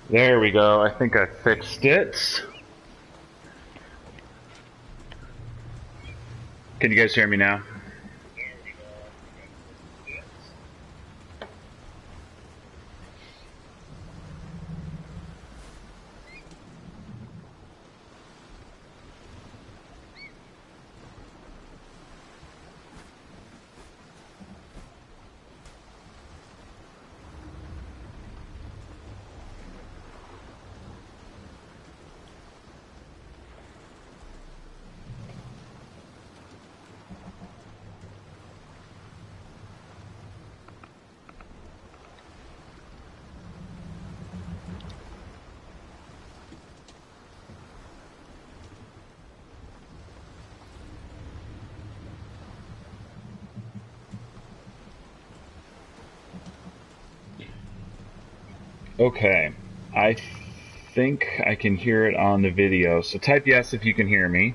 There we go. I think I fixed it. Can you guys hear me now? Okay. I think I can hear it on the video. So type yes if you can hear me.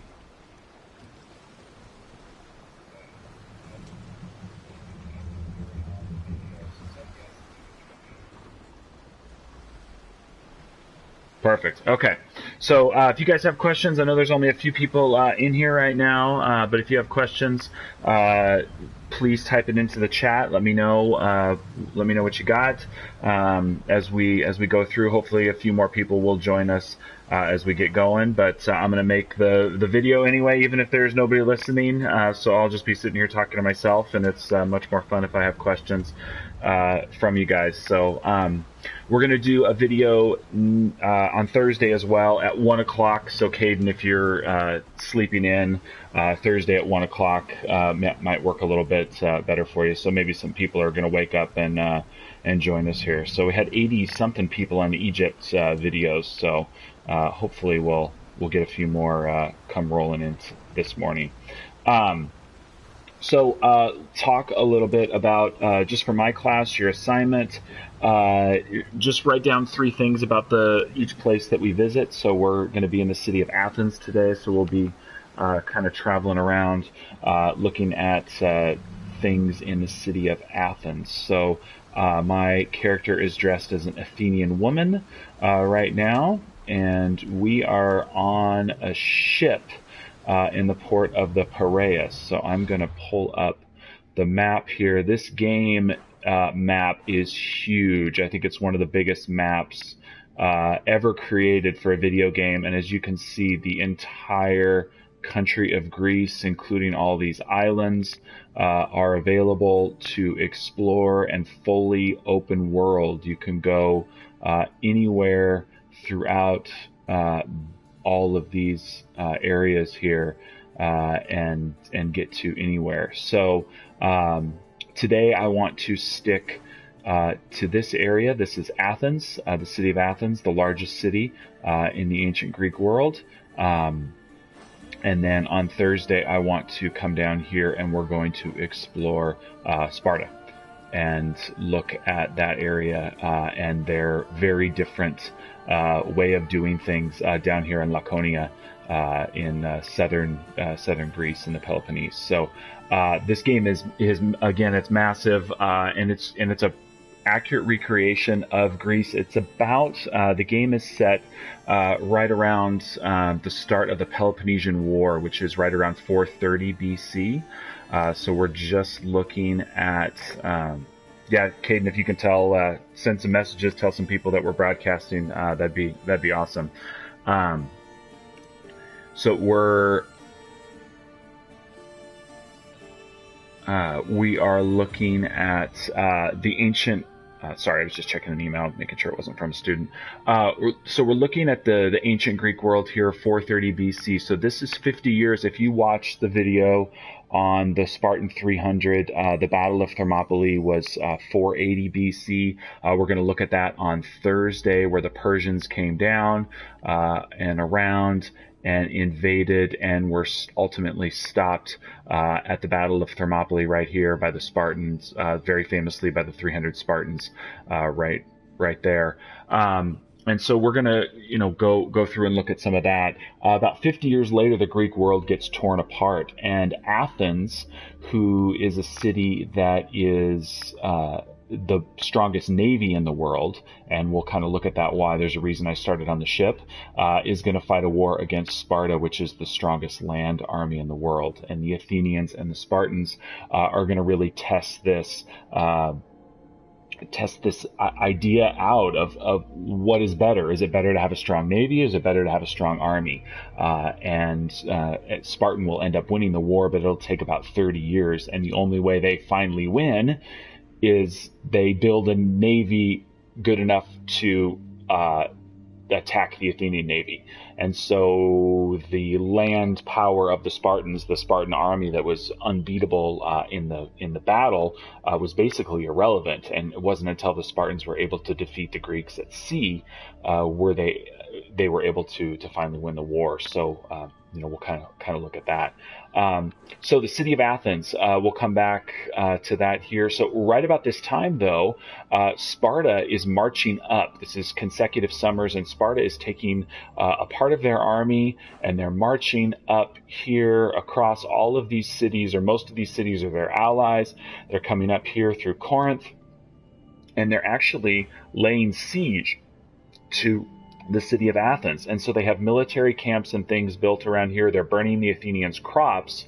Perfect. Okay. So if you guys have questions, I know there's only a few people in here right now, but if you have questions, uh, please type it into the chat. Let me know. Let me know what you got as we go through. Hopefully, a few more people will join us as we get going. But I'm going to make the video anyway, even if there's nobody listening. So I'll just be sitting here talking to myself, and it's much more fun if I have questions from you guys. So. We're going to do a video on Thursday as well at 1 o'clock. So, Caden, if you're sleeping in, Thursday at 1 o'clock might work a little bit better for you. So maybe some people are going to wake up and join us here. So we had 80-something people on the Egypt videos. So hopefully we'll get a few more come rolling in this morning. So talk a little bit about, just for my class, your assignment. Just write down 3 things about each place that we visit. So we're going to be in the city of Athens today, so we'll be kind of traveling around looking at things in the city of Athens. So my character is dressed as an Athenian woman right now, and we are on a ship in the port of the Piraeus. So I'm going to pull up the map here. This game map is huge. I think it's one of the biggest maps ever created for a video game. And as you can see, the entire country of Greece, including all these islands, are available to explore and fully open world. You can go anywhere throughout all of these areas here and get to anywhere. So today I want to stick to this area. This is Athens, the city of Athens, the largest city in the ancient Greek world. And then on Thursday I want to come down here and we're going to explore Sparta and look at that area and their very different way of doing things down here in Laconia in southern Greece in the Peloponnese. So this game is again, it's massive and it's a accurate recreation of Greece. It's about the game is set right around the start of the Peloponnesian War, which is right around 430 BC. So we're just looking at yeah, Caden, if you can send some messages, tell some people that we're broadcasting, that'd be awesome. So we are looking at the ancient. Sorry, I was just checking an email, making sure it wasn't from a student. So we're looking at the ancient Greek world here, 430 BC. So this is 50 years. If you watch the video on the Spartan 300, the Battle of Thermopylae was 480 BC. We're going to look at that on Thursday, where the Persians came down and around and invaded and were ultimately stopped at the Battle of Thermopylae right here by the Spartans, very famously by the 300 Spartans right there. And so we're going to, go through and look at some of that. About 50 years later, the Greek world gets torn apart, and Athens, who is a city that is the strongest navy in the world, and we'll kind of look at that why there's a reason I started on the ship, is going to fight a war against Sparta, which is the strongest land army in the world. And the Athenians and the Spartans are going to really test this idea out of what is better. Is it better to have a strong navy? Is it better to have a strong army? And Spartan will end up winning the war, but it'll take about 30 years. And the only way they finally win is they build a navy good enough to attack the Athenian navy. And so the land power of the Spartans, the Spartan army that was unbeatable in the battle, was basically irrelevant. And it wasn't until the Spartans were able to defeat the Greeks at sea were they were able to finally win the war. So we'll kind of look at that. So the city of Athens, we'll come back to that here. So right about this time, though, Sparta is marching up. This is consecutive summers, and Sparta is taking a part of their army, and they're marching up here across all of these cities, or most of these cities are their allies. They're coming up here through Corinth, and they're actually laying siege to the city of Athens. And so they have military camps and things built around here. They're burning the Athenians' crops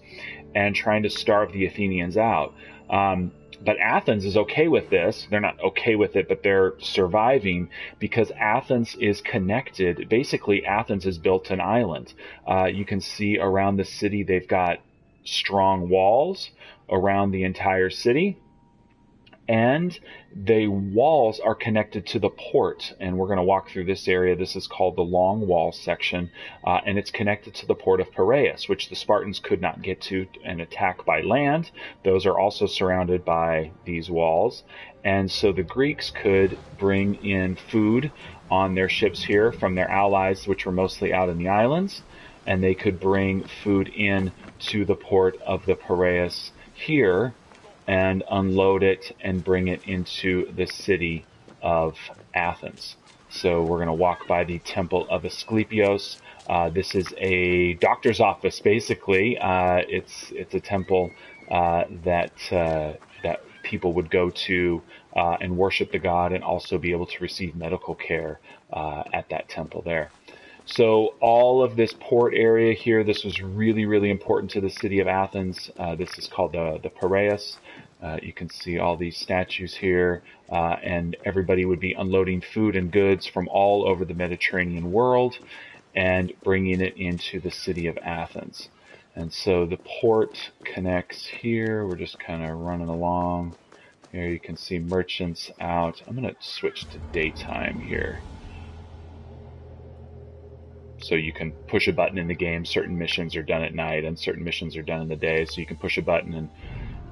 and trying to starve the Athenians out. But Athens is okay with this. They're not okay with it, but they're surviving because Athens is connected. Basically, Athens is built an island. You can see around the city, they've got strong walls around the entire city. And the walls are connected to the port, and we're going to walk through this area. This is called the Long Wall section, and it's connected to the port of Piraeus, which the Spartans could not get to and attack by land. Those are also surrounded by these walls, and so the Greeks could bring in food on their ships here from their allies, which were mostly out in the islands, and they could bring food in to the port of the Piraeus here and unload it and bring it into the city of Athens. So we're going to walk by the temple of Asclepios. This is a doctor's office, basically. It's a temple that people would go to and worship the god, and also be able to receive medical care at that temple there. So all of this port area here, this was really, really important to the city of Athens. This is called the Piraeus. You can see all these statues here, and everybody would be unloading food and goods from all over the Mediterranean world and bringing it into the city of Athens. And so the port connects here. We're just kind of running along. Here you can see merchants out. I'm going to switch to daytime here. So you can push a button in the game. Certain missions are done at night and certain missions are done in the day. So you can push a button and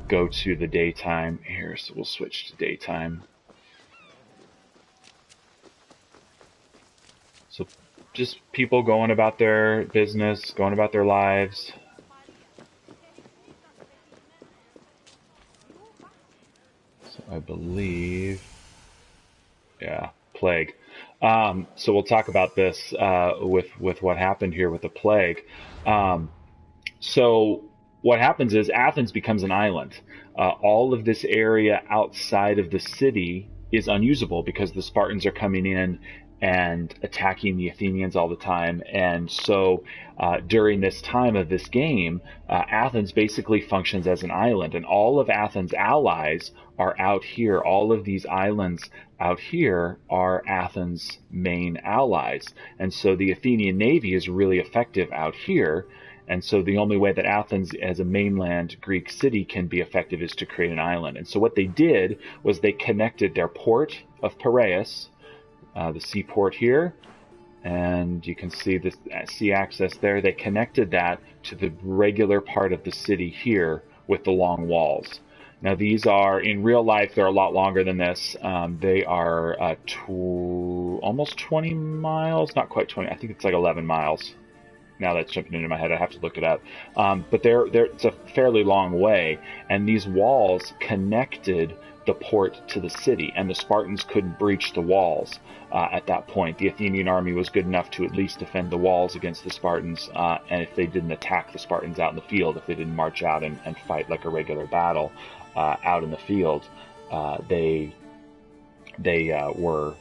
go to the daytime here. So we'll switch to daytime. So just people going about their business, going about their lives. So I believe, yeah, plague. So we'll talk about this with what happened here with the plague. So what happens is Athens becomes an island. All of this area outside of the city is unusable because the Spartans are coming in and attacking the Athenians all the time. And so during this time of this game, Athens basically functions as an island, and all of Athens' allies are out here. All of these islands out here are Athens' main allies. And so the Athenian navy is really effective out here. And so the only way that Athens as a mainland Greek city can be effective is to create an island. And so what they did was they connected their port of Piraeus, the seaport here, and you can see this sea access there. They connected that to the regular part of the city here with the long walls. Now these are, in real life, they're a lot longer than this. They are almost 20 miles, not quite 20, I think it's like 11 miles. Now that's jumping into my head, I have to look it up. But it's a fairly long way, and these walls connected the port to the city, and the Spartans couldn't breach the walls at that point. The Athenian army was good enough to at least defend the walls against the Spartans, and if they didn't attack the Spartans out in the field, if they didn't march out and fight like a regular battle out in the field, they they were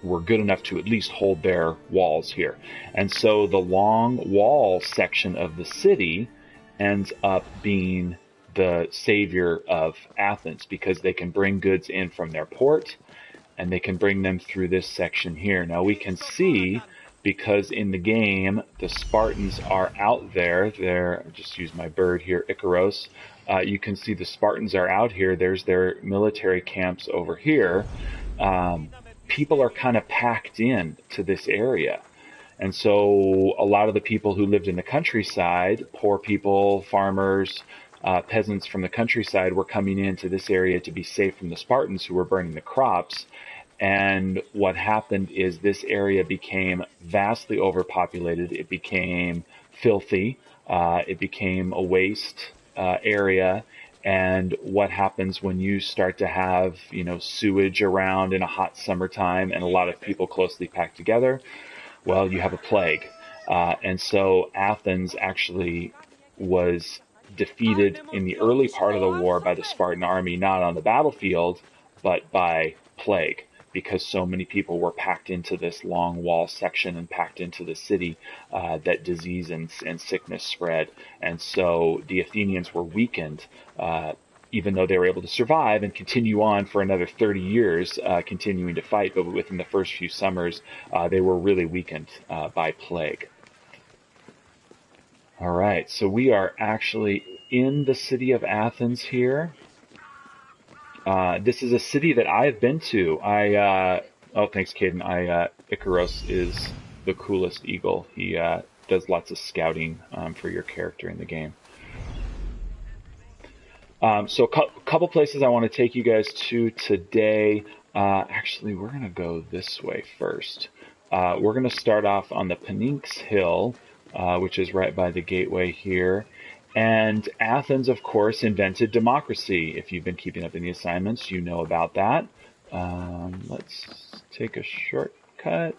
good enough to at least hold their walls here. And so the long wall section of the city ends up being the savior of Athens, because they can bring goods in from their port and they can bring them through this section here. Now we can see, because in the game the Spartans are out there. There, just use my bird here, Icaros. You can see the Spartans are out here. There's their military camps over here. People are kind of packed in to this area. And so a lot of the people who lived in the countryside, poor people, farmers, peasants from the countryside, were coming into this area to be safe from the Spartans who were burning the crops. And what happened is this area became vastly overpopulated. It became filthy. It became a waste area. And what happens when you start to have, sewage around in a hot summertime and a lot of people closely packed together? Well, you have a plague. And so Athens actually was defeated in the early part of the war by the Spartan army, not on the battlefield, but by plague, because so many people were packed into this long wall section and packed into the city that disease and sickness spread. And so the Athenians were weakened, even though they were able to survive and continue on for another 30 years, continuing to fight. But within the first few summers, they were really weakened by plague. All right, so we are actually in the city of Athens here. This is a city that I've been to. Oh, thanks, Caden. Icaros is the coolest eagle. He does lots of scouting for your character in the game. So a couple places I want to take you guys to today. Actually, we're going to go this way first. We're going to start off on the Pnyx Hill, which is right by the gateway here. And Athens, of course, invented democracy. If you've been keeping up in the assignments, you know about that. Let's take a shortcut.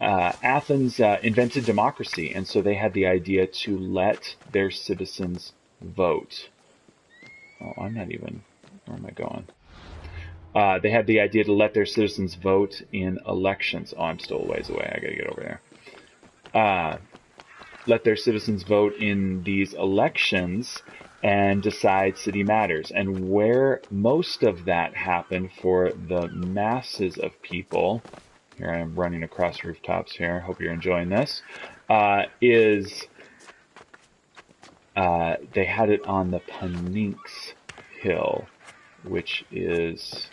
Athens invented democracy, and so they had the idea to let their citizens vote. Oh, I'm not even, where am I going? They had the idea to let their citizens vote in elections. Oh, I'm still a ways away. I gotta get over there. Let their citizens vote in these elections and decide city matters. And where most of that happened for the masses of people, here I am running across rooftops here, hope you're enjoying this, is they had it on the Pnyx Hill, which is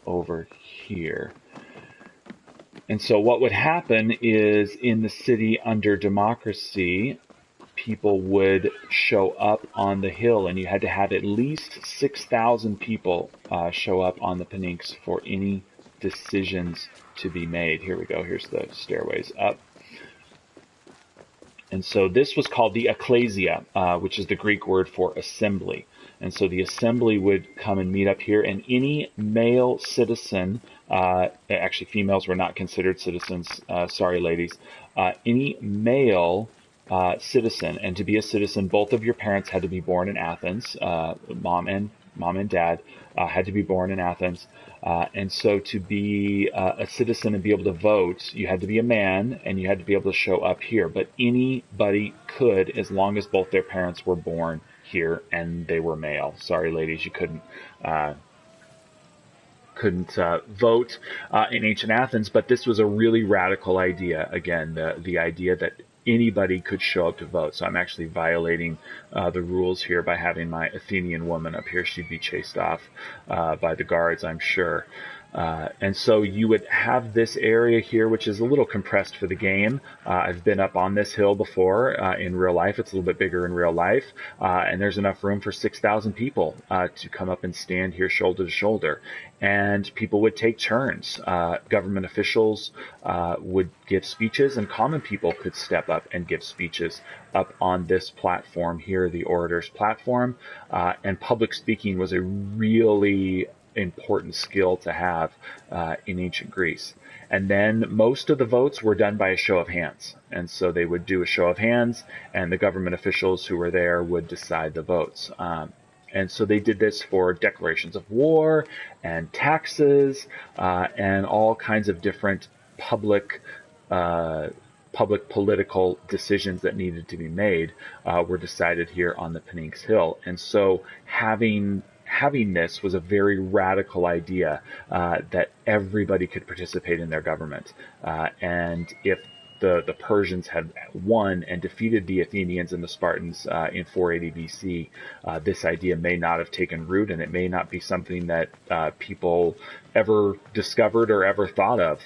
over here. And so what would happen is, in the city under democracy, people would show up on the hill, and you had to have at least 6,000 people show up on the Pnyx for any decisions to be made. Here we go. Here's the stairways up. And so this was called the ecclesia, which is the Greek word for assembly. And so the assembly would come and meet up here, and any male citizen, actually females were not considered citizens, sorry ladies, any male citizen, and to be a citizen, both of your parents had to be born in Athens, mom and dad had to be born in Athens. And so to be a citizen and be able to vote, you had to be a man and you had to be able to show up here. But anybody could, as long as both their parents were born here and they were male. Sorry, ladies, you couldn't vote in ancient Athens. But this was a really radical idea. Again, the idea that anybody could show up to vote. So I'm actually violating the rules here by having my Athenian woman up here. She'd be chased off by the guards, I'm sure. And so you would have this area here, which is a little compressed for the game. I've been up on this hill before in real life. It's a little bit bigger in real life. And there's enough room for 6,000 people to come up and stand here shoulder to shoulder. And people would take turns. Government officials would give speeches, and common people could step up and give speeches up on this platform here, the orator's platform. And public speaking was a really important skill to have in ancient Greece. And then most of the votes were done by a show of hands. And so they would do a show of hands, and the government officials who were there would decide the votes. And so they did this for declarations of war and taxes and all kinds of different public public political decisions that needed to be made were decided here on the Pennines Hill. And so having this was a very radical idea that everybody could participate in their government. And if the Persians had won and defeated the Athenians and the Spartans in 480 BC, this idea may not have taken root, and it may not be something that people ever discovered or ever thought of.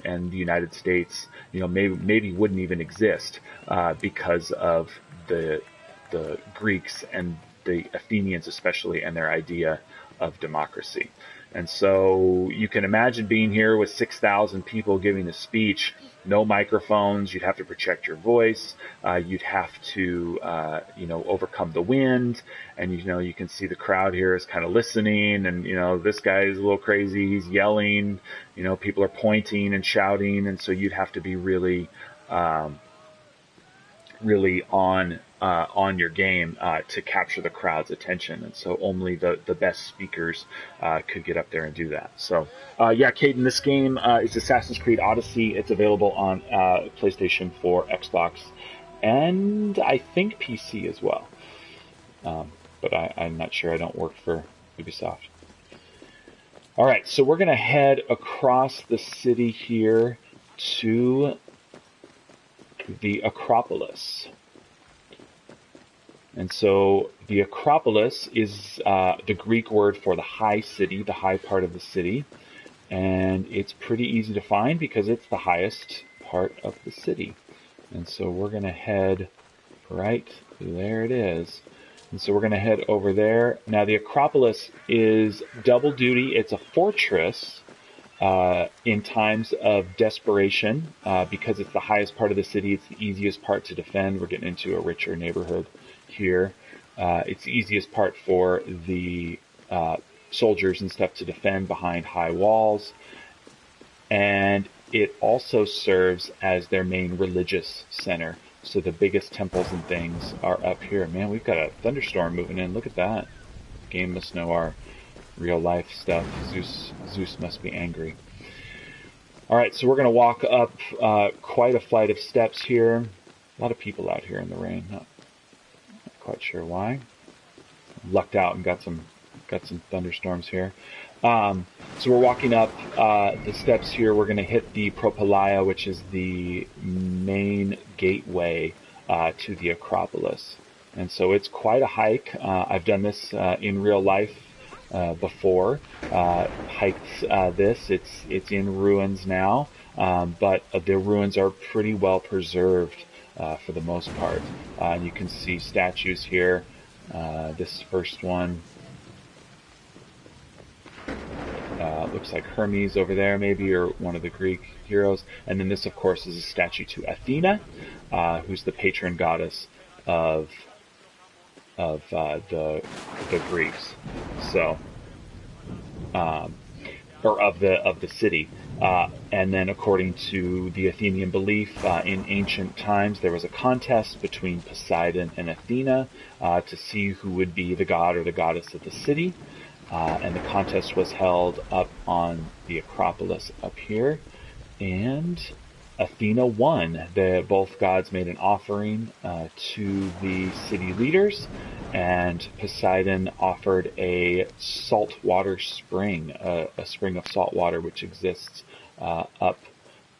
And the United States, maybe wouldn't even exist because of the Greeks and the Athenians especially, and their idea of democracy. And so you can imagine being here with 6,000 people giving a speech, no microphones. You'd have to project your voice. You'd have to, overcome the wind. And, you can see the crowd here is kind of listening. And, this guy is a little crazy. He's yelling. People are pointing and shouting. And so you'd have to be really on your game to capture the crowd's attention, and so only the best speakers could get up there and do that. So, Caden, this game is Assassin's Creed Odyssey. It's available on PlayStation 4, Xbox, and I think PC as well. But I'm not sure. I don't work for Ubisoft. All right, so we're going to head across the city here to the Acropolis. And so the Acropolis is the Greek word for the high city, the high part of the city. And it's pretty easy to find because it's the highest part of the city. And so we're going to head right there. It is. And so we're going to head over there. Now the Acropolis is double duty. It's a fortress in times of desperation because it's the highest part of the city. It's the easiest part to defend. We're getting into a richer neighborhood here. It's the easiest part for the soldiers and stuff to defend behind high walls. And it also serves as their main religious center. So the biggest temples and things are up here. Man, we've got a thunderstorm moving in. Look at that. The game must know our real life stuff. Zeus must be angry. All right, so we're going to walk up quite a flight of steps here. A lot of people out here in the rain. Not quite sure why. Lucked out and got some thunderstorms here. So we're walking up the steps here. We're going to hit the Propylaea, which is the main gateway to the Acropolis. And so it's quite a hike. I've done this in real life before. Hiked this. It's in ruins now, but the ruins are pretty well preserved for the most part. And you can see statues here. This first one looks like Hermes over there, maybe, or one of the Greek heroes. And then this, of course, is a statue to Athena, who's the patron goddess of the Greeks. So, or of the city. And then, according to the Athenian belief, in ancient times, there was a contest between Poseidon and Athena to see who would be the god or the goddess of the city. And the contest was held up on the Acropolis up here. And Athena won. Both gods made an offering to the city leaders, and Poseidon offered a saltwater spring, a spring of salt water which exists up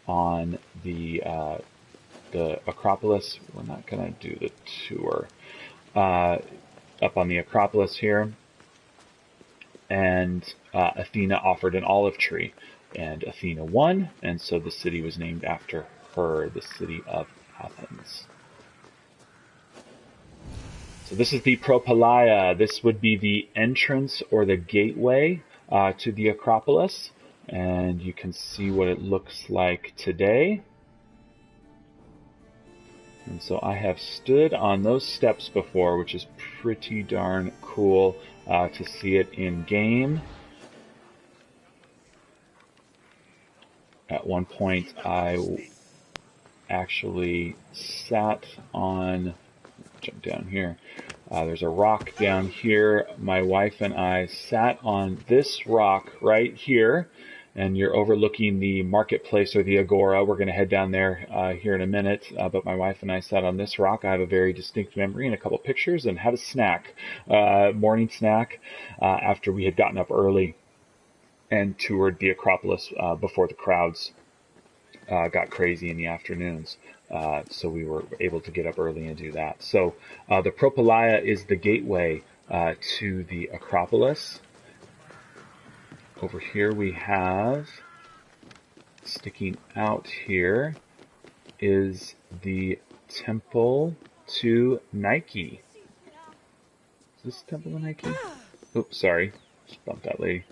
on the Acropolis. We're not going to do the tour. Up on the Acropolis here. And Athena offered an olive tree, and Athena won, and so the city was named after her, the city of Athens. So this is the Propylaea. This would be the entrance or the gateway to the Acropolis, and you can see what it looks like today. And so I have stood on those steps before, which is pretty darn cool to see it in game. At one point, I actually sat on, jump down here, There's a rock down here. My wife and I sat on this rock right here, and you're overlooking the marketplace or the agora. We're going to head down there here in a minute, but my wife and I sat on this rock. I have a very distinct memory and a couple pictures, and had a snack, morning snack, after we had gotten up early and toured the Acropolis before the crowds got crazy in the afternoons. So we were able to get up early and do that. So the Propylaea is the gateway to the Acropolis. Over here we have, sticking out here, is the temple to Nike. Is this temple to Nike? Oops, sorry. Just bumped that lady.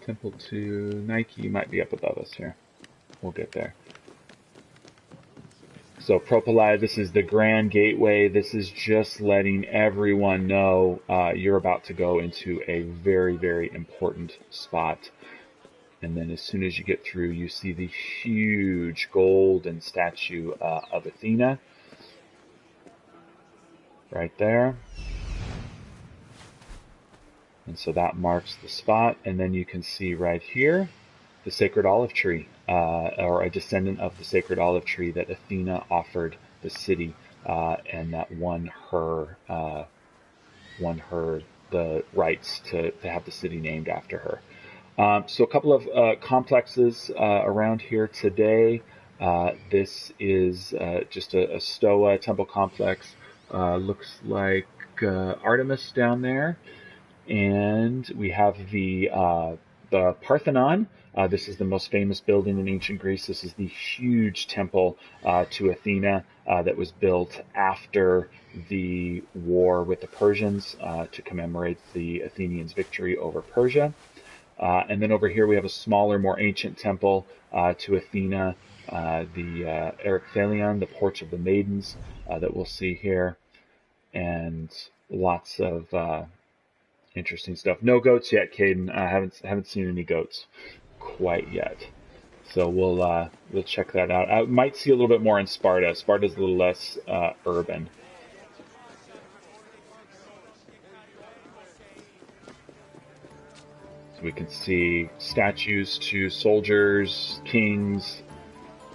Temple to Nike might be up above us here. We'll get there. So Propylaea, this is the grand gateway. This is just letting everyone know you're about to go into a very, very important spot. And then as soon as you get through, you see the huge golden statue of Athena right there. And so that marks the spot. And then you can see right here the sacred olive tree, or a descendant of the sacred olive tree that Athena offered the city, and that won her the rights to have the city named after her. So a couple of complexes around here today. This is just a Stoa temple complex. Looks like Artemis down there. And we have the Parthenon. This is the most famous building in ancient Greece. This is the huge temple to Athena that was built after the war with the Persians to commemorate the Athenians' victory over Persia. And then over here we have a smaller, more ancient temple to Athena, the Erechthalion, the Porch of the Maidens, that we'll see here, and lots of interesting stuff. No goats yet, Caden. I haven't seen any goats quite yet. So we'll check that out. I might see a little bit more in Sparta. Sparta's a little less urban. So we can see statues to soldiers, kings,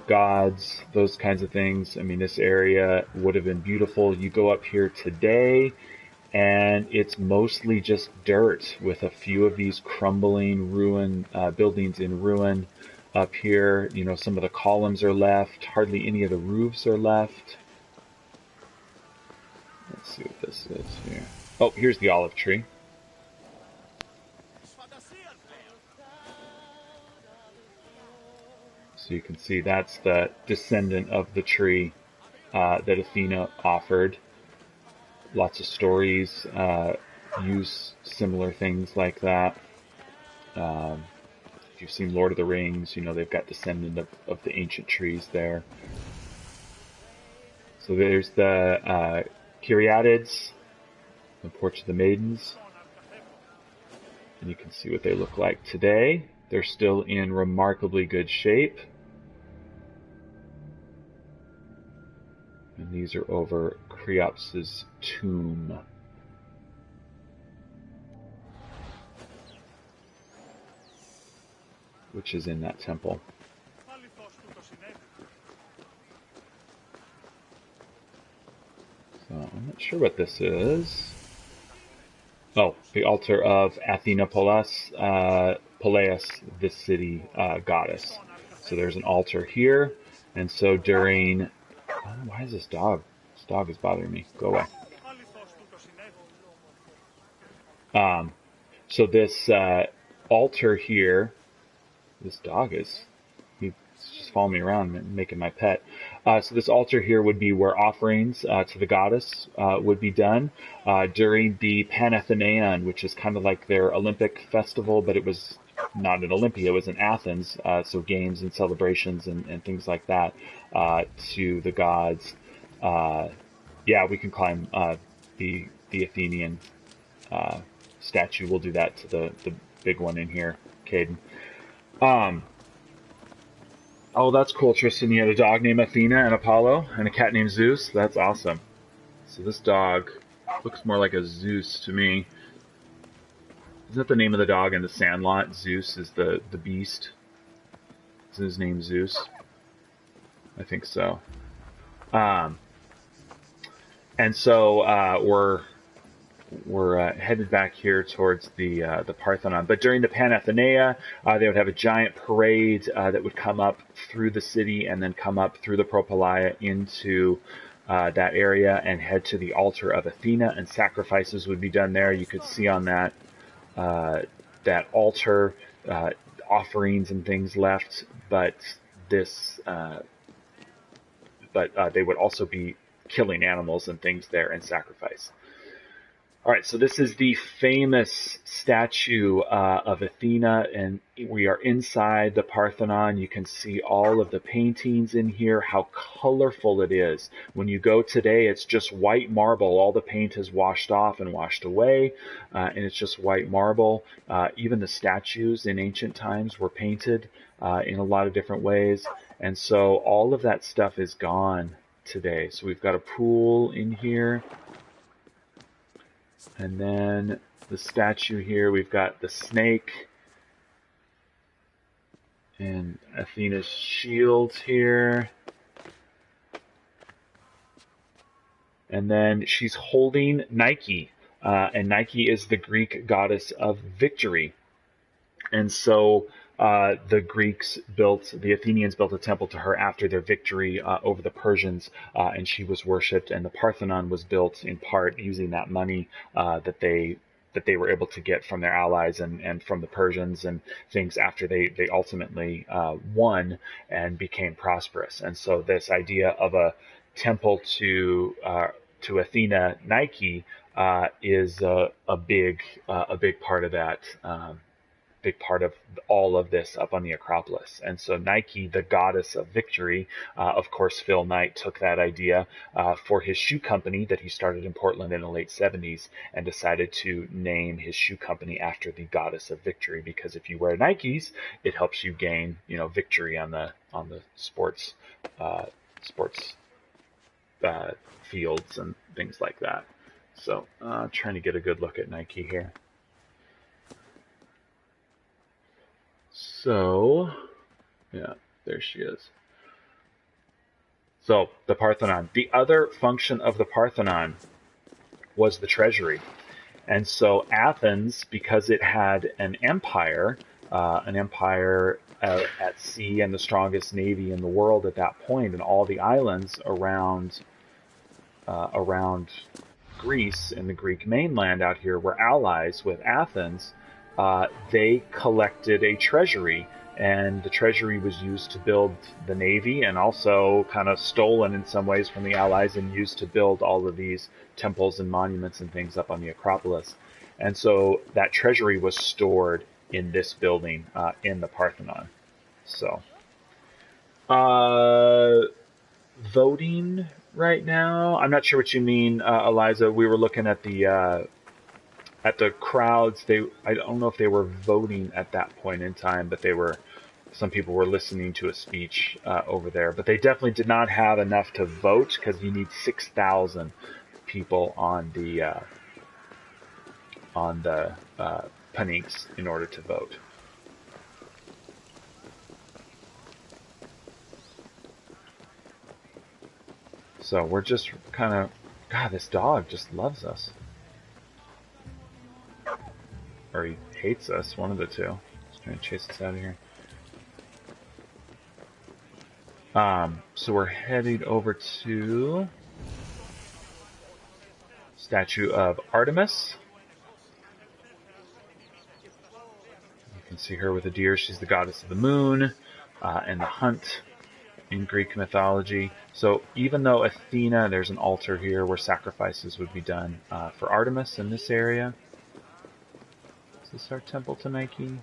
gods, those kinds of things. I mean, this area would have been beautiful. You go up here today, and it's mostly just dirt with a few of these crumbling buildings in ruin. Up here, you know, some of the columns are left. Hardly any of the roofs are left. Let's see what this is here. Oh, here's the olive tree. So you can see that's the descendant of the tree that Athena offered. Lots of stories use similar things like that. If you've seen Lord of the Rings, you know they've got descendant of the ancient trees there. So there's the Caryatids, the Porch of the Maidens. And you can see what they look like today. They're still in remarkably good shape. And these are over Creops's tomb. Which is in that temple. So I'm not sure what this is. Oh, the altar of Athena Peleus, this city goddess. So there's an altar here. And so during... Oh, why is this dog? This dog is bothering me. Go away. So this altar here... This dog is... He's just following me around and making my pet. So this altar here would be where offerings to the goddess would be done during the Panathenaeon, which is kind of like their Olympic festival, but it was not in Olympia, it was in Athens. So games and celebrations and things like that to the gods. Yeah, we can climb the Athenian statue. We'll do that to the big one in here, Caden. Oh, that's cool, Tristan. You had a dog named Athena and Apollo, and a cat named Zeus. That's awesome. So this dog looks more like a Zeus to me. Isn't that the name of the dog in the Sandlot? Zeus is the beast. Is his name Zeus? I think so. Um, and so we're headed back here towards the Parthenon. But during the Panathenea, they would have a giant parade that would come up through the city and then come up through the Propylaea into that area and head to the altar of Athena, and sacrifices would be done there. You could see on uh, that altar offerings and things left, but this they would also be killing animals and things there in sacrifice. All right, so this is the famous statue of Athena, and we are inside the Parthenon. You can see all of the paintings in here, how colorful it is. When you go today, it's just white marble. All the paint is washed off and washed away, and it's just white marble. Even the statues in ancient times were painted in a lot of different ways, and so all of that stuff is gone today. So we've got a pool in here. And then the statue here, we've got the snake and Athena's shield here. And then she's holding Nike. And Nike is the Greek goddess of victory. And so the Athenians built a temple to her after their victory over the Persians, and she was worshipped. And the Parthenon was built in part using that money that they were able to get from their allies and from the Persians and things after they ultimately won and became prosperous. And so this idea of a temple to Athena Nike is a big part of that. Big part of all of this up on the Acropolis. And so Nike, the goddess of victory, of course, Phil Knight took that idea for his shoe company that he started in Portland in the late 70s and decided to name his shoe company after the goddess of victory, because if you wear Nikes, it helps you gain, victory on the sports fields and things like that. So trying to get a good look at Nike here. So, yeah, there she is. So, the Parthenon. The other function of the Parthenon was the treasury. And so Athens, because it had an empire at sea and the strongest navy in the world at that point, and all the islands around Greece and the Greek mainland out here were allies with Athens. They collected a treasury, and the treasury was used to build the navy, and also kind of stolen in some ways from the allies and used to build all of these temples and monuments and things up on the Acropolis. And so that treasury was stored in this building in the Parthenon. So voting right now, I'm not sure what you mean, Eliza. We were looking at the crowds. I don't know if they were voting at that point in time, but some people were listening to a speech over there. But they definitely did not have enough to vote, because you need 6,000 people on the Paniques in order to vote. So we're just kind of, God, this dog just loves us. Or he hates us, one of the two. He's trying to chase us out of here. So we're heading over to statue of Artemis. You can see her with a deer. She's the goddess of the moon and the hunt in Greek mythology. So even though Athena, there's an altar here where sacrifices would be done for Artemis in this area. Is this our temple to Nike?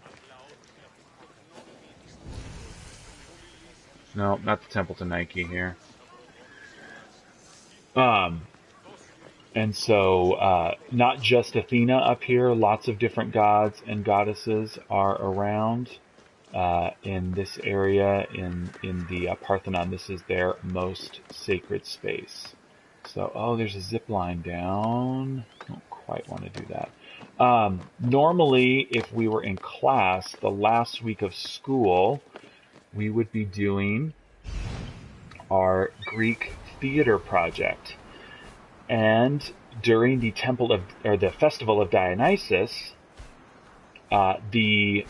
No, not the temple to Nike here. And so not just Athena up here, lots of different gods and goddesses are around. in this area in the Parthenon. This is their most sacred space. So, oh, there's a zip line down. Don't quite want to do that. Normally, if we were in class, the last week of school, we would be doing our Greek theater project. And during the the festival of Dionysus, the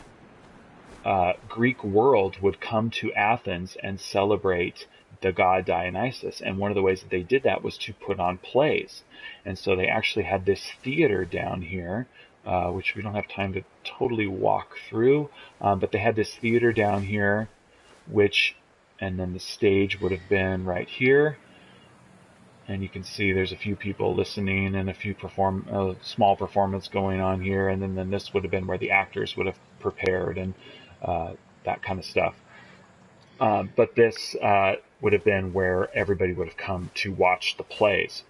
Greek world would come to Athens and celebrate the god Dionysus. And one of the ways that they did that was to put on plays. And so they actually had this theater down here, which we don't have time to totally walk through, but they had this theater down here, and then the stage would have been right here. And you can see there's a few people listening and a few small performance going on here. And then this would have been where the actors would have prepared and that kind of stuff. But this would have been where everybody would have come to watch the plays.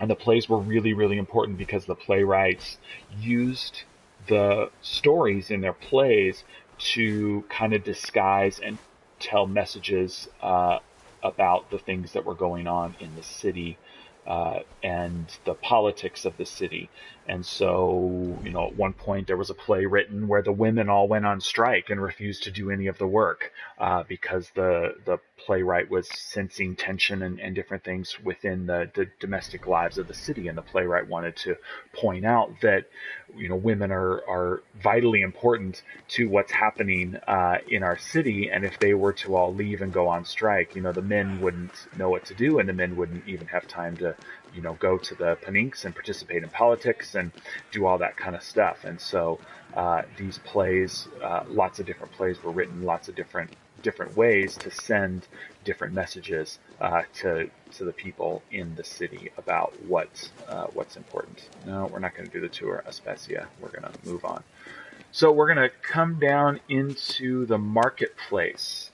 And the plays were really, really important because the playwrights used the stories in their plays to kind of disguise and tell messages about the things that were going on in the city and the politics of the city. And so, at one point there was a play written where the women all went on strike and refused to do any of the work because the playwright was sensing tension and different things within the domestic lives of the city. And the playwright wanted to point out that, women are vitally important to what's happening in our city. And if they were to all leave and go on strike, the men wouldn't know what to do, and the men wouldn't even have time to go to the paninks and participate in politics and do all that kind of stuff. And so these plays, lots of different plays were written, lots of different ways to send different messages to the people in the city about what's important. No, we're not going to do the tour Aspasia. We're going to move on. So we're going to come down into the marketplace.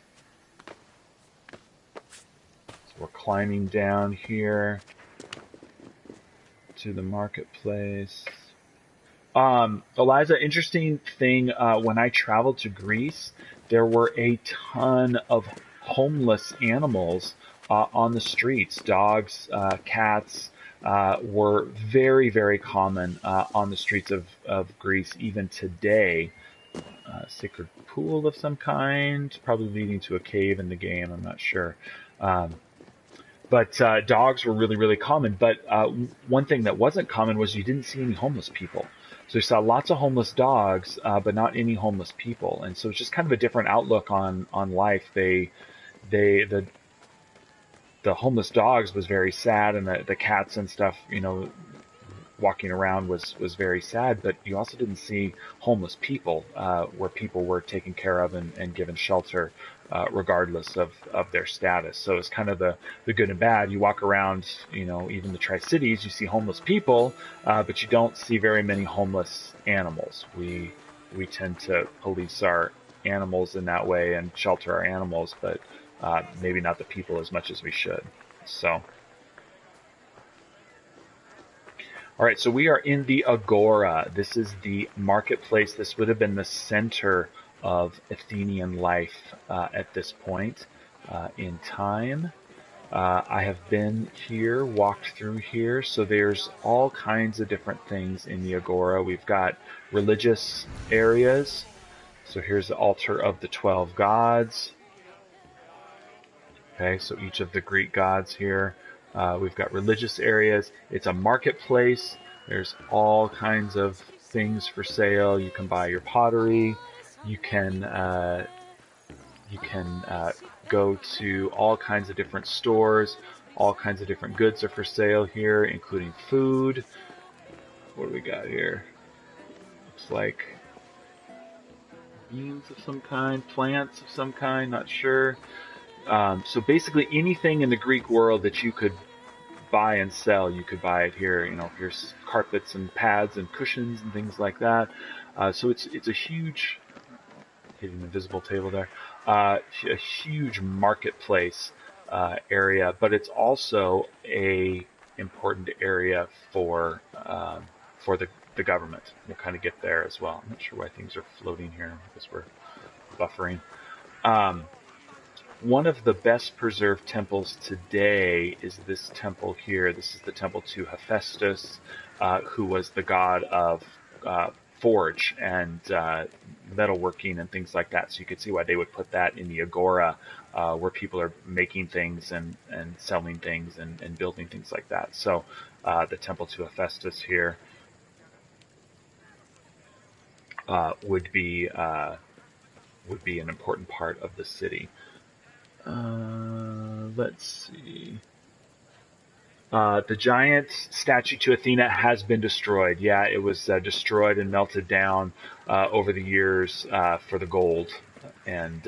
So we're climbing down here to the marketplace. Eliza, interesting thing, when I traveled to Greece, there were a ton of homeless animals on the streets. Dogs, cats were very, very common on the streets of Greece even today. Sacred pool of some kind, probably leading to a cave in the game, I'm not sure. But dogs were really, really common. But one thing that wasn't common was you didn't see any homeless people. So you saw lots of homeless dogs, but not any homeless people. And so it's just kind of a different outlook on life. The homeless dogs was very sad, and the cats and stuff, walking around was very sad. But you also didn't see homeless people, where people were taken care of and given shelter, regardless of their status. So it's kind of the good and bad. You walk around, even the Tri-Cities, you see homeless people, but you don't see very many homeless animals. We tend to police our animals in that way and shelter our animals, but maybe not the people as much as we should. So, all right, so we are in the Agora. This is the marketplace. This would have been the center of Athenian life at this point in time. I have been here, walked through here, so there's all kinds of different things in the Agora. We've got religious areas. So here's the altar of the 12 gods. Okay, so each of the Greek gods here. We've got religious areas. It's a marketplace. There's all kinds of things for sale. You can buy your pottery. You can go to all kinds of different stores. All kinds of different goods are for sale here, including food. What do we got here? Looks like beans of some kind, plants of some kind, not sure. So basically anything in the Greek world that you could buy and sell, you could buy it here. Here's carpets and pads and cushions and things like that. So it's a huge, hitting the invisible table there, a huge marketplace area, but it's also a important area for the government. We'll kind of get there as well. I'm not sure why things are floating here because we're buffering. Um, One of the best preserved temples today is this temple here. This is the temple to Hephaestus, who was the god of uh, forge and metalworking and things like that. So you could see why they would put that in the agora, where people are making things and selling things and building things like that. So the temple to Hephaestus here uh, would be uh, would be an important part of the city. Let's see. The giant statue to Athena has been destroyed. Yeah, it was destroyed and melted down over the years for the gold and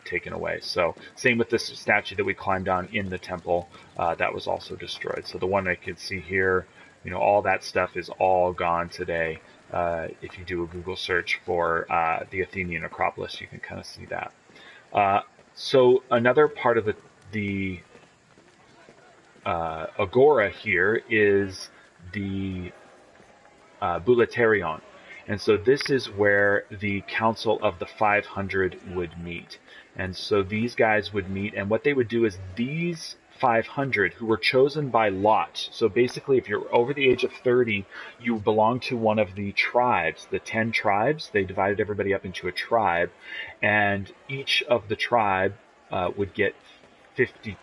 taken away. So same with this statue that we climbed on in the temple. That was also destroyed. So the one I could see here, all that stuff is all gone today. If you do a Google search for the Athenian Acropolis, you can kind of see that. Uh, so another part of the agora here is the Boulaterion. And so this is where the Council of the 500 would meet. And so these guys would meet, and what they would do is these 500 who were chosen by lot. So basically, if you're over the age of 30, you belong to one of the tribes, the 10 tribes. They divided everybody up into a tribe, and each of the tribe would get 50.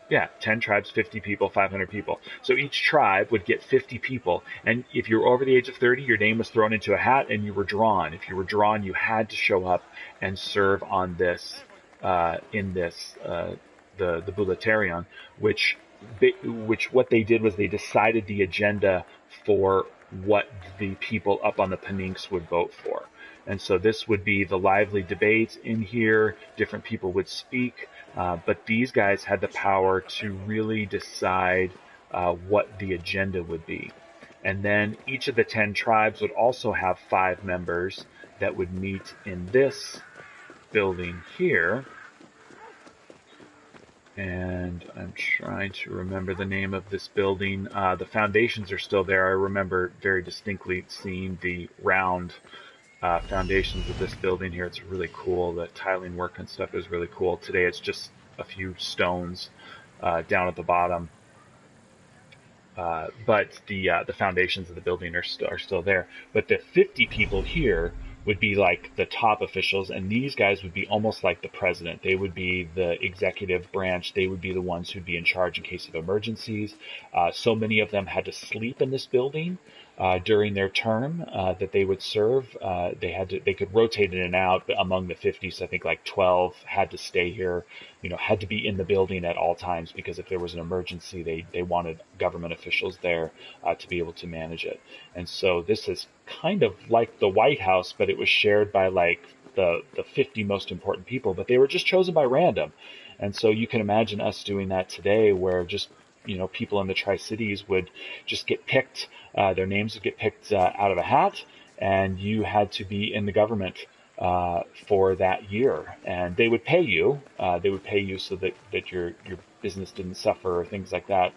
Yeah, 10 tribes, 50 people, 500 people. So each tribe would get 50 people. And if you were over the age of 30, your name was thrown into a hat and you were drawn. If you were drawn, you had to show up and serve on this, the Boulaterion, which what they did was they decided the agenda for what the people up on the Pnyx would vote for. And so this would be the lively debate in here. Different people would speak, but these guys had the power to really decide what the agenda would be. And then each of the 10 tribes would also have 5 members that would meet in this building here. And I'm trying to remember the name of this building. The foundations are still there. I remember very distinctly seeing the round foundations of this building here. It's really cool. The tiling work and stuff is really cool. Today it's just a few stones down at the bottom, but the foundations of the building are still there. But the 50 people here would be like the top officials, and these guys would be almost like the president. They would be the executive branch. They would be the ones who'd be in charge in case of emergencies. So many of them had to sleep in this building during their term that they would serve. They could rotate in and out, but among the 50s, I think like 12 had to stay here, had to be in the building at all times, because if there was an emergency, they wanted government officials there to be able to manage it. And so this is kind of like the White House, but it was shared by like the 50 most important people, but they were just chosen by random. And so you can imagine us doing that today, where just people in the Tri-Cities would just get picked, their names would get picked out of a hat, and you had to be in the government for that year. And they would pay you. So that your business didn't suffer or things like that.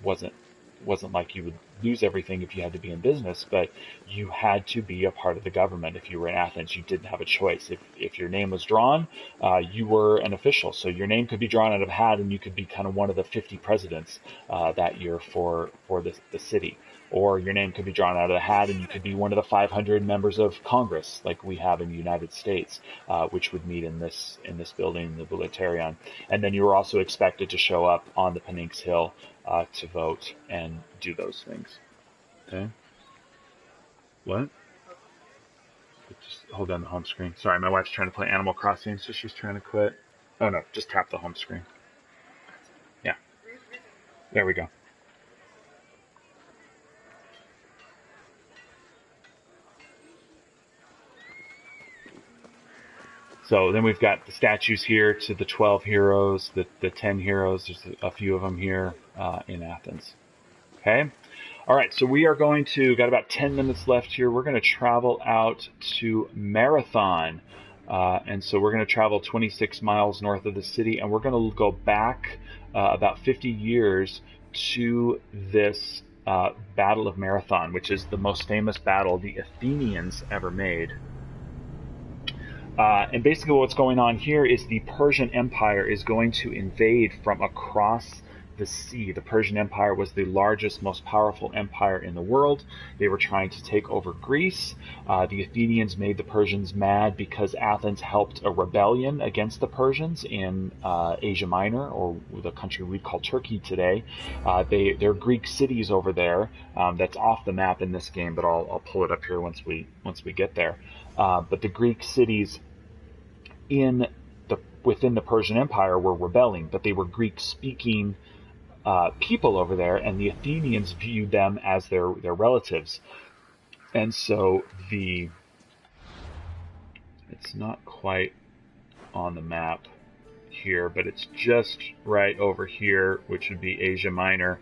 Wasn't like you would lose everything if you had to be in business, but you had to be a part of the government. If you were in Athens, you didn't have a choice. If your name was drawn, you were an official. So your name could be drawn out of a hat, and you could be kind of one of the 50 presidents that year for the city. Or your name could be drawn out of the hat, and you could be one of the 500 members of Congress, like we have in the United States, which would meet in this building, the Boulaterion. And then you were also expected to show up on the Pnyx Hill to vote and do those things. Okay. What? Just hold down the home screen. Sorry, my wife's trying to play Animal Crossing, so she's trying to quit. Oh no, just tap the home screen. Yeah. There we go. So then we've got the statues here to the 12 heroes, the 10 heroes. There's a few of them here in Athens. Okay. All right. So we are got about 10 minutes left here. We're going to travel out to Marathon. And so we're going to travel 26 miles north of the city, and we're going to go back about 50 years to this Battle of Marathon, which is the most famous battle the Athenians ever made. And basically, what's going on here is the Persian Empire is going to invade from across the sea. The Persian Empire was the largest, most powerful empire in the world. They were trying to take over Greece. The Athenians made the Persians mad because Athens helped a rebellion against the Persians in Asia Minor, or the country we call Turkey today. They're Greek cities over there. That's off the map in this game, but I'll pull it up here once we get there. But the Greek cities in within the Persian Empire were rebelling, but they were Greek-speaking people over there, and the Athenians viewed them as their relatives. And so it's not quite on the map here, but it's just right over here, which would be Asia Minor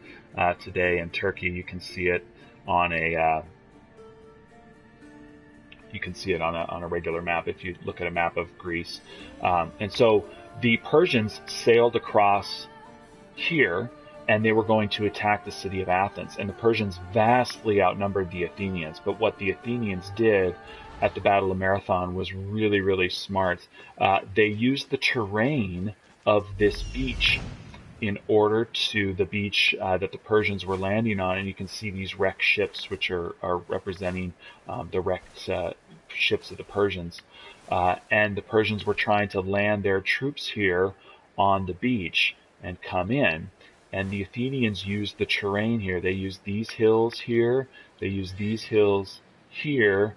today in Turkey. You can see it on a regular map if you look at a map of Greece. And so the Persians sailed across here, and they were going to attack the city of Athens. And the Persians vastly outnumbered the Athenians. But what the Athenians did at the Battle of Marathon was really, really smart. They used the terrain of this beach in order to the beach that the Persians were landing on. And you can see these wrecked ships, which are representing the wrecked ships of the Persians. And the Persians were trying to land their troops here on the beach and come in. And the Athenians used the terrain here. They used these hills here, they used these hills here,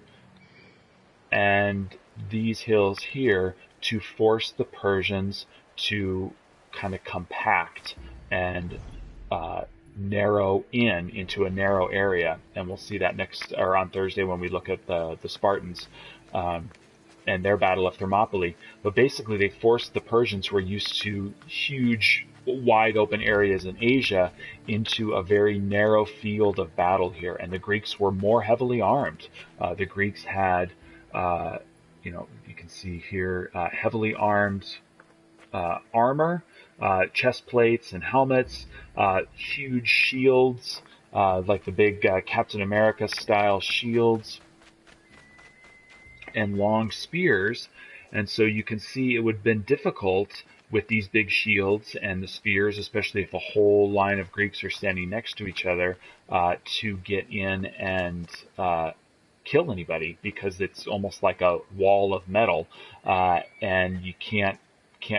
and these hills here to force the Persians to kind of compact and narrow into a narrow area. And we'll see that next, or on Thursday, when we look at the Spartans and their Battle of Thermopylae. But basically they forced the Persians, who are used to huge, wide open areas in Asia, into a very narrow field of battle here. And the Greeks were more heavily armed. The Greeks had, you can see here, heavily armed armor, chest plates and helmets, huge shields, like the big Captain America style shields, and long spears. And so you can see it would have been difficult with these big shields and the spears, especially if a whole line of Greeks are standing next to each other, to get in and kill anybody, because it's almost like a wall of metal, and you can't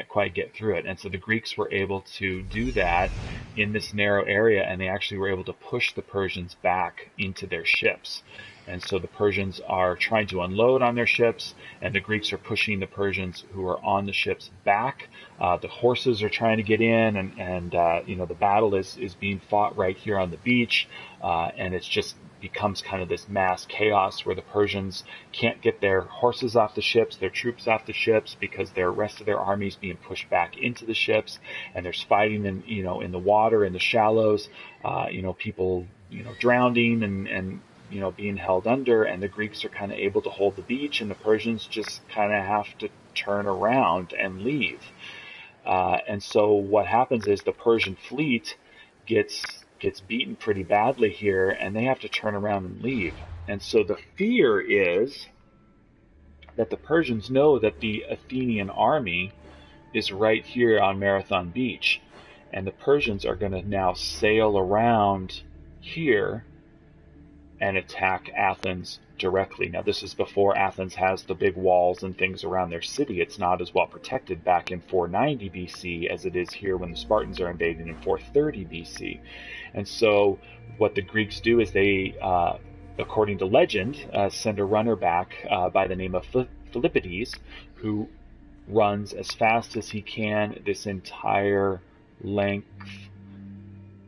quite get through it. And so the Greeks were able to do that in this narrow area, and they actually were able to push the Persians back into their ships. And so the Persians are trying to unload on their ships, and the Greeks are pushing the Persians who are on the ships back. The horses are trying to get in, and the battle is being fought right here on the beach, and it's just becomes kind of this mass chaos where the Persians can't get their horses off the ships, their troops off the ships, because the rest of their army is being pushed back into the ships, and there's fighting in the water, in the shallows, people drowning and being held under, and the Greeks are kind of able to hold the beach, and the Persians just kind of have to turn around and leave. And so what happens is the Persian fleet gets beaten pretty badly here, and they have to turn around and leave. And so the fear is that the Persians know that the Athenian army is right here on Marathon Beach, and the Persians are going to now sail around here and attack Athens directly. Now, this is before Athens has the big walls and things around their city. It's not as well protected back in 490 BC as it is here when the Spartans are invading in 430 BC. And so what the Greeks do is they, according to legend, send a runner back by the name of Philippides, who runs as fast as he can this entire length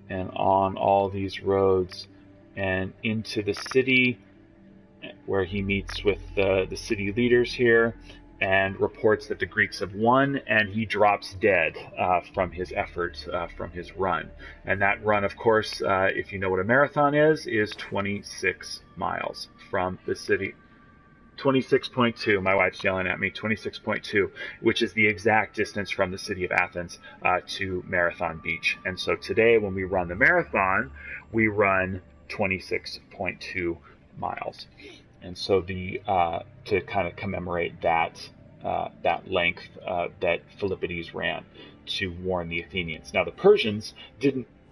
and on all these roads and into the city, where he meets with the city leaders here and reports that the Greeks have won, and he drops dead from his effort, from his run. And that run, of course, if you know what a marathon is 26 miles from the city. 26.2, my wife's yelling at me, 26.2, which is the exact distance from the city of Athens to Marathon Beach. And so today, when we run the marathon, we run 26.2 miles. And so to kind of commemorate that that length that Philippides ran to warn the Athenians. Now the Persians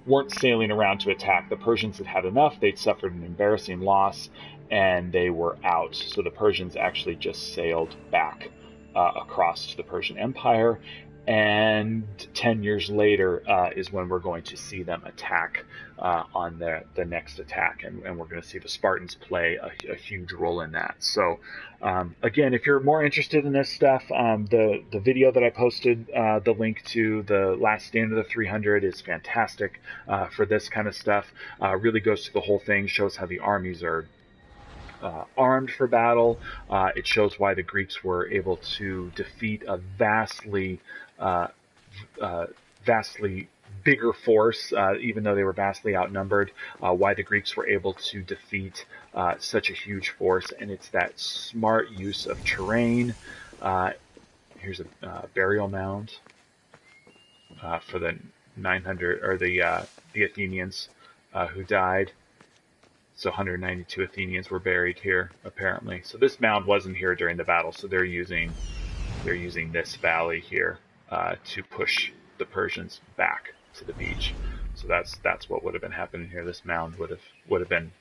weren't sailing around to attack. The Persians had had enough. They'd suffered an embarrassing loss, and they were out. So the Persians actually just sailed back across to the Persian Empire. And 10 years later is when we're going to see them attack on the next attack, and we're going to see the Spartans play a huge role in that. So again, if you're more interested in this stuff, the video that I posted, the link to the last stand of the 300 is fantastic for this kind of stuff. Really goes through the whole thing, shows how the armies are armed for battle. It shows why the Greeks were able to defeat a vastly bigger force, even though they were vastly outnumbered, why the Greeks were able to defeat such a huge force. And it's that smart use of terrain. Here's a burial mound for the 900, or the Athenians who died. So 192 Athenians were buried here, apparently. So this mound wasn't here during the battle, so they're using this valley here to push the Persians back to the beach. So that's what would have been happening here. This mound would have been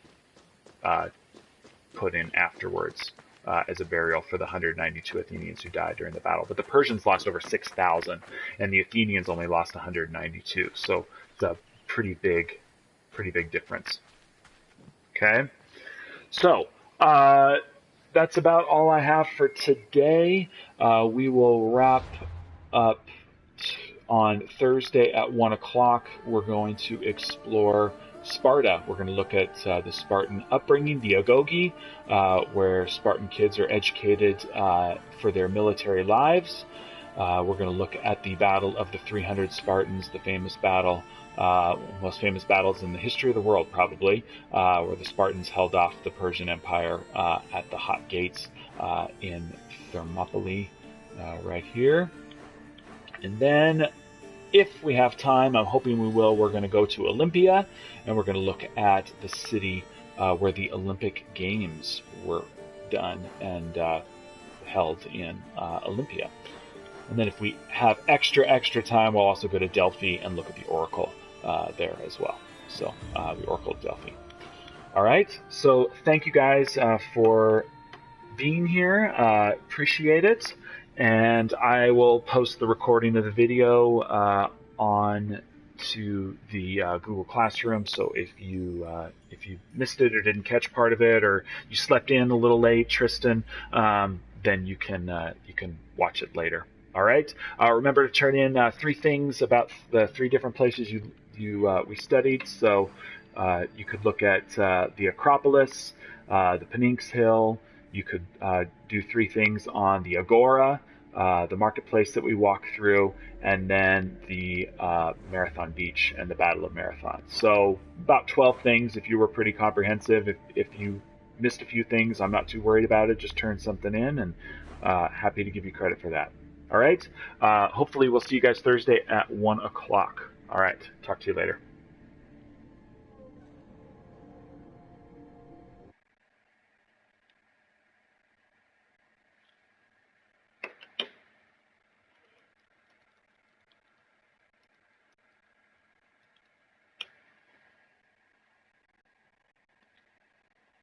put in afterwards as a burial for the 192 Athenians who died during the battle. But the Persians lost over 6,000, and the Athenians only lost 192. So it's a pretty big difference. Okay, so that's about all I have for today. We will wrap up on Thursday at 1 o'clock. We're going to explore Sparta. We're going to look at the Spartan upbringing, the agoge, where Spartan kids are educated for their military lives. We're going to look at the Battle of the 300 Spartans, the famous battle, most famous battles in the history of the world, probably, where the Spartans held off the Persian Empire at the Hot Gates in Thermopylae, right here. And then, if we have time, I'm hoping we will, we're going to go to Olympia, and we're going to look at the city where the Olympic Games were done and held in Olympia. And then if we have extra time, we'll also go to Delphi and look at the Oracle there as well. So the Oracle of Delphi. All right. So thank you guys for being here. Appreciate it. And I will post the recording of the video on to the Google Classroom. So if you missed it or didn't catch part of it, or you slept in a little late, Tristan, then you can watch it later. All right. Remember to turn in 3 things about the 3 different places we studied. So you could look at the Acropolis, the Pnyx Hill. You could do 3 things on the Agora, the marketplace that we walked through, and then the Marathon Beach and the Battle of Marathon. So about 12 things if you were pretty comprehensive. If you missed a few things, I'm not too worried about it. Just turn something in, and happy to give you credit for that. All right. Hopefully we'll see you guys Thursday at 1 o'clock. All right. Talk to you later.